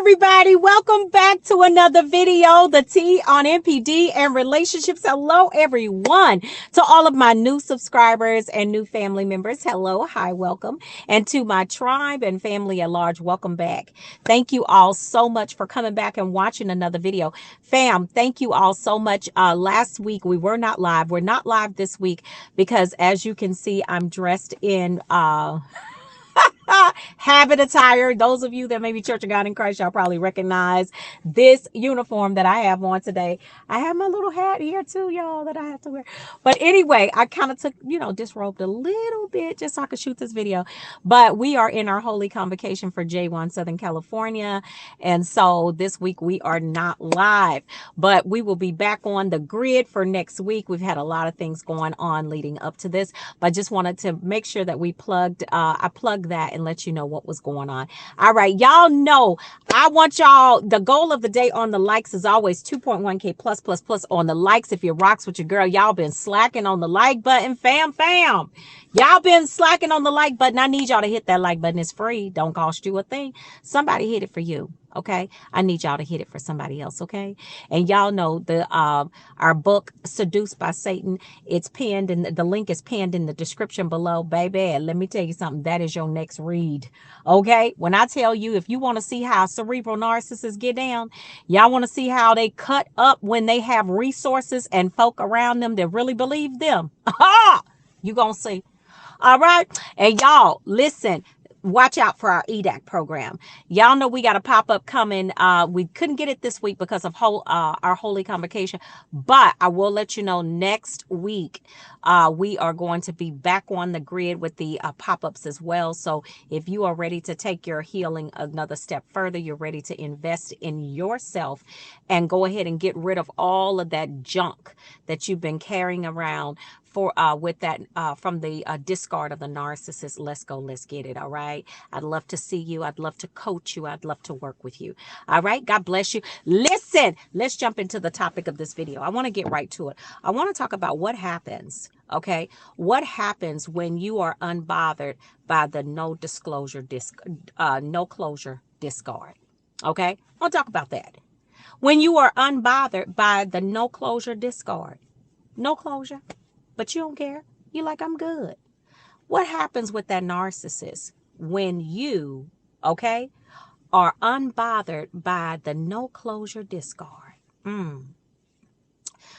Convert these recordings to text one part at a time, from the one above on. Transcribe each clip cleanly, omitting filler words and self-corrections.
everybody, welcome back to another video, the T on NPD and relationships. Hello everyone. To all of my new subscribers and new family members, hello, hi, welcome. And to my tribe and family at large, welcome back. Thank you all so much for coming back and watching another video. Fam, thank you all so much. Last week we were not live. We're not live this week because, as you can see, I'm dressed in habit attire. Those of you that may be Church of God in Christ, y'all probably recognize this uniform that I have on today. I have my little hat here too, y'all, that I have to wear. But anyway, I kind of took, disrobed a little bit just so I could shoot this video. But we are in our holy convocation for J1 Southern California. And so this week we are not live, but we will be back on the grid for next week. We've had a lot of things going on leading up to this, but I just wanted to make sure that we I plugged that and let you know what was going on. All right, y'all know I want y'all, the goal of the day on the likes is always 2.1K plus on the likes. If you rocks with your girl, y'all been slacking on the like button. Fam. Y'all been slacking on the like button. I need y'all to hit that like button. It's free. Don't cost you a thing. Somebody hit it for you. Okay, I need y'all to hit it for somebody else. Okay, and y'all know our book Seduced by Satan. It's pinned, and the link is pinned in the description below, baby. Let me tell you something. That is your next read. Okay, when I tell you, if you want to see how cerebral narcissists get down, y'all want to see how they cut up when they have resources and folk around them that really believe them. You gonna see. All right, and y'all listen. Watch out for our EDAC program. Y'all know we got a pop-up coming. We couldn't get it this week because of our holy convocation, but I will let you know next week we are going to be back on the grid with the pop-ups as well. So if you are ready to take your healing another step further, you're ready to invest in yourself and go ahead and get rid of all of that junk that you've been carrying around with that from the discard of the narcissist. Let's go. Let's get it. All right. I'd love to see you. I'd love to coach you. I'd love to work with you. All right. God bless you. Listen, let's jump into the topic of this video. I want to get right to it. I want to talk about what happens. Okay. What happens when you are unbothered by the no closure discard. Okay. I'll talk about that. When you are unbothered by the no closure discard. No closure. But you don't care. You like, I'm good. What happens with that narcissist when you, okay, are unbothered by the no closure discard?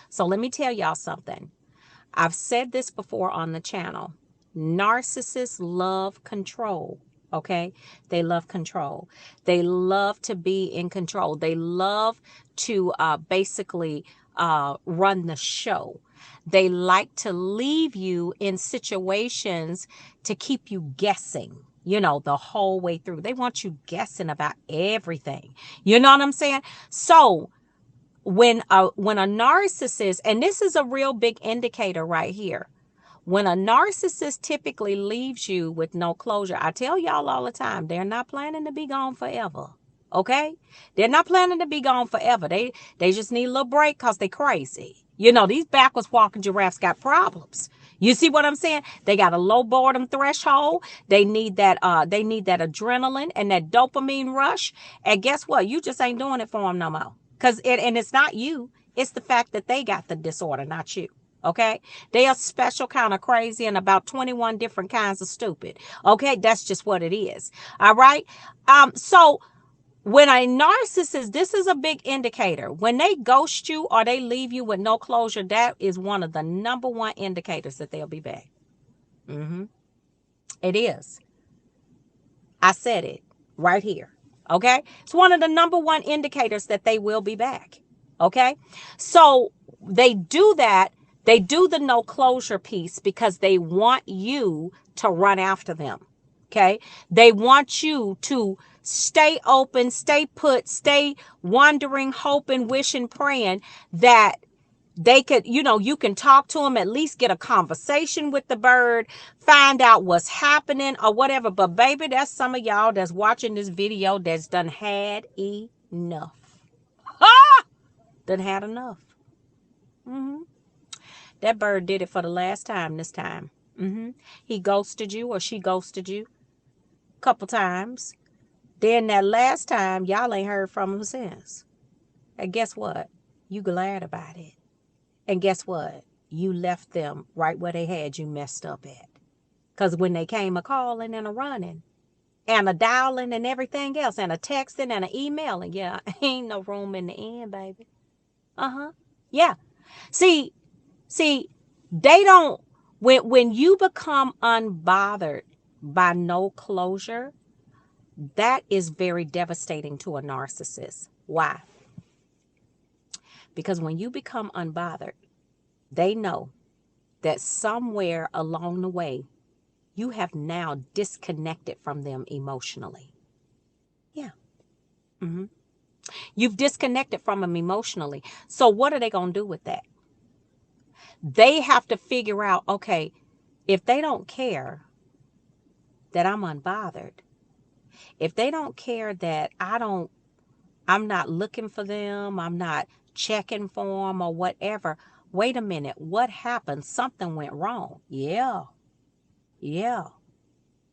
So let me tell y'all something. I've said this before on the channel. Narcissists love control. Okay, they love control. They love to be in control. They love to basically run the show. They like to leave you in situations to keep you guessing, the whole way through. They want you guessing about everything. You know what I'm saying? So when a narcissist, and this is a real big indicator right here, when a narcissist typically leaves you with no closure, I tell y'all all the time, they're not planning to be gone forever. Okay? They're not planning to be gone forever. They just need a little break because they're crazy. These backwards walking giraffes got problems. You see what I'm saying? They got a low boredom threshold. They need that adrenaline and that dopamine rush. And guess what? You just ain't doing it for them no more. And it's not you. It's the fact that they got the disorder, not you. Okay? They are special kind of crazy and about 21 different kinds of stupid. Okay? That's just what it is. All right? So when a narcissist, this is a big indicator. When they ghost you or they leave you with no closure, that is one of the number one indicators that they'll be back. It is. I said it right here. Okay? It's one of the number one indicators that they will be back. Okay? So they do that. They do the no closure piece because they want you to run after them. Okay? They want you to stay open, stay put, stay wondering, hoping, wishing, praying that they could, you can talk to them, at least get a conversation with the bird, find out what's happening or whatever. But baby, that's some of y'all that's watching this video that's done had enough. Done had enough. That bird did it for the last time this time. He ghosted you or she ghosted you a couple times. Then that last time, y'all ain't heard from them since. And guess what? You glad about it. And guess what? You left them right where they had you messed up at. Because when they came a calling and a running and a dialing and everything else and a texting and a emailing, yeah, ain't no room in the end, baby. Yeah. See, they don't, when you become unbothered by no closure, that is very devastating to a narcissist. Why? Because when you become unbothered, they know that somewhere along the way, you have now disconnected from them emotionally. Yeah. You've disconnected from them emotionally. So what are they going to do with that? They have to figure out, okay, if they don't care that I'm unbothered, if they don't care that I'm not looking for them, I'm not checking for them or whatever, wait a minute, what happened? Something went wrong. Yeah.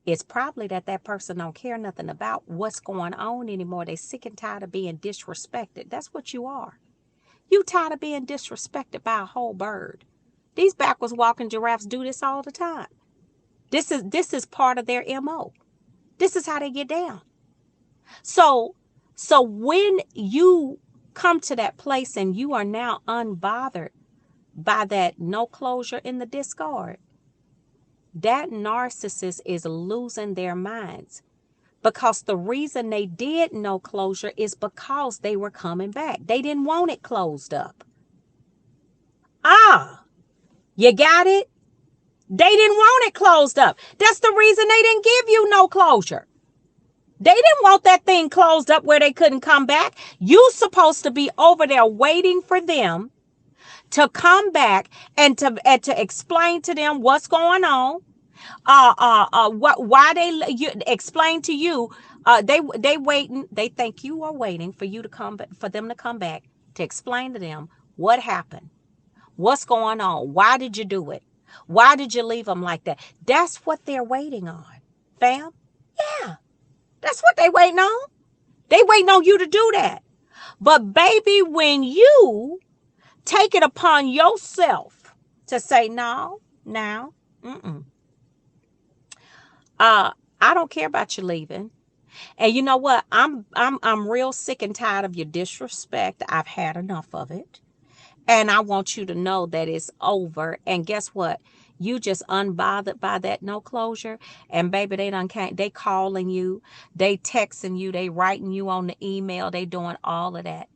It's probably that person don't care nothing about what's going on anymore. They sick and tired of being disrespected. That's what you are. You tired of being disrespected by a whole bird. These backwards walking giraffes do this all the time. This is part of their MO. This is how they get down. So when you come to that place and you are now unbothered by that no closure in the discard, that narcissist is losing their minds, because the reason they did no closure is because they were coming back. They didn't want it closed up. You got it? They didn't want it closed up. That's the reason they didn't give you no closure. They didn't want that thing closed up where they couldn't come back. You supposed to be over there waiting for them to come back and to explain to them what's going on. Why you explain to you. They waiting. They think you are waiting for you to come, for them to come back to explain to them what happened, what's going on, why did you do it, why did you leave them like that. That's what they're waiting on, fam. Yeah, that's what they waiting on. They waiting on you to do that. But baby, when you take it upon yourself to say no, now, I don't care about you leaving. And you know what? I'm real sick and tired of your disrespect. I've had enough of it. And I want you to know that it's over. And guess what? You just unbothered by that no closure. And baby, they calling you, they texting you, they writing you on the email, they doing all of that.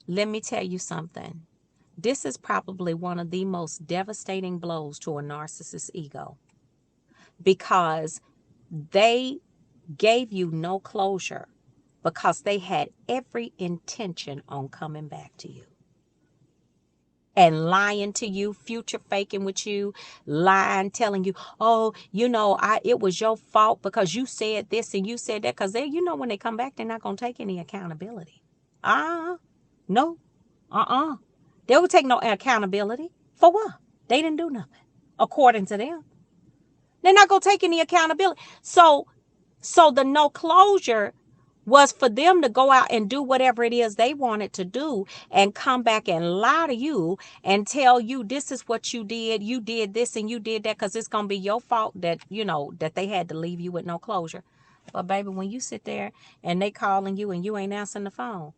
Let me tell you something. This is probably one of the most devastating blows to a narcissist's ego, because they gave you no closure because they had every intention on coming back to you and lying to you, future faking with you, lying, telling you, oh, it was your fault because you said this and you said that. Because when they come back, they're not going to take any accountability. No. They will take no accountability. For what? They didn't do nothing, according to them. They're not going to take any accountability. So the no closure was for them to go out and do whatever it is they wanted to do and come back and lie to you and tell you this is what you did this and you did that, because it's going to be your fault that, that they had to leave you with no closure. But baby, when you sit there and they calling you and you ain't answering the phone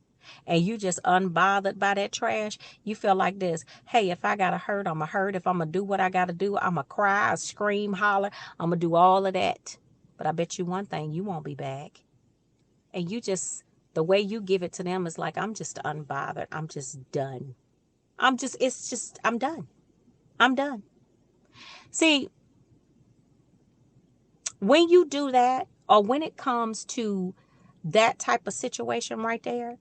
and you just unbothered by that trash, you feel like this. Hey, if I got to hurt, I'm going to hurt. If I'm going to do what I got to do, I'm going to cry, scream, holler. I'm going to do all of that. But I bet you one thing, you won't be back. And the way you give it to them is like, I'm just unbothered. I'm just done. I'm done. I'm done. See, when you do that, or when it comes to that type of situation right there,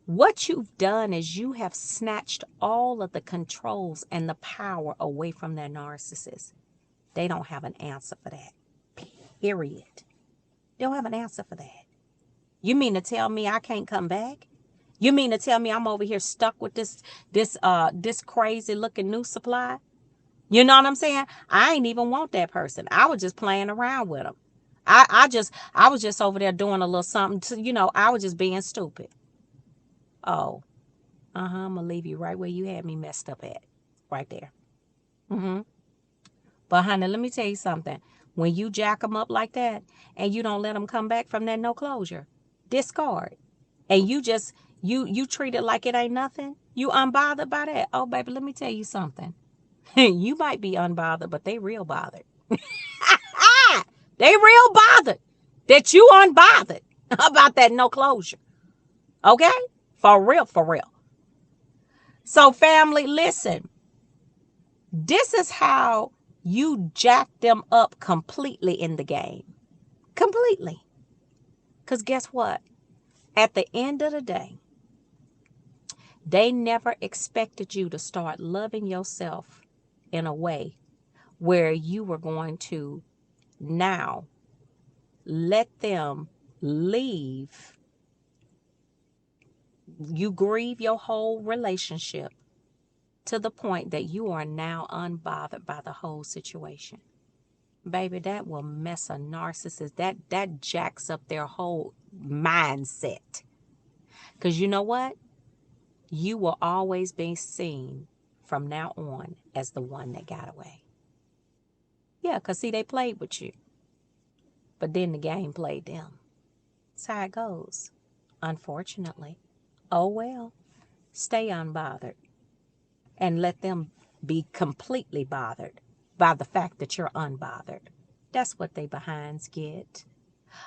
what you've done is you have snatched all of the controls and the power away from their narcissist. They don't have an answer for that. Period. They don't have an answer for that. You mean to tell me I can't come back? You mean to tell me I'm over here stuck with this crazy looking new supply? You know what I'm saying? I ain't even want that person. I was just playing around with them. I was just over there doing a little something to, I was just being stupid. Oh, I'm gonna leave you right where you had me messed up at. Right there. Mm-hmm. But honey, let me tell you something. When you jack them up like that and you don't let them come back from that no closure, discard. And you treat it like it ain't nothing. You unbothered by that. Oh, baby, let me tell you something. You might be unbothered, but they real bothered. They real bothered that you unbothered about that no closure. Okay? For real, for real. So family, listen. This is how you jack them up completely in the game. Completely. Because guess what? At the end of the day, they never expected you to start loving yourself in a way where you were going to now let them leave. You grieve your whole relationship to the point that you are now unbothered by the whole situation. Baby, that will mess a narcissist. That jacks up their whole mindset. Because you know what? You will always be seen from now on as the one that got away. Yeah, because see, they played with you. But then the game played them. That's how it goes. Unfortunately. Oh well. Stay unbothered. And let them be completely bothered by the fact that you're unbothered. That's what they behinds get.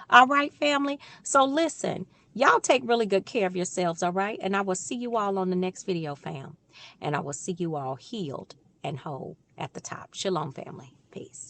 All right, family. So listen, y'all take really good care of yourselves, all right? And I will see you all on the next video, fam. And I will see you all healed and whole at the top. Shalom, family. Peace.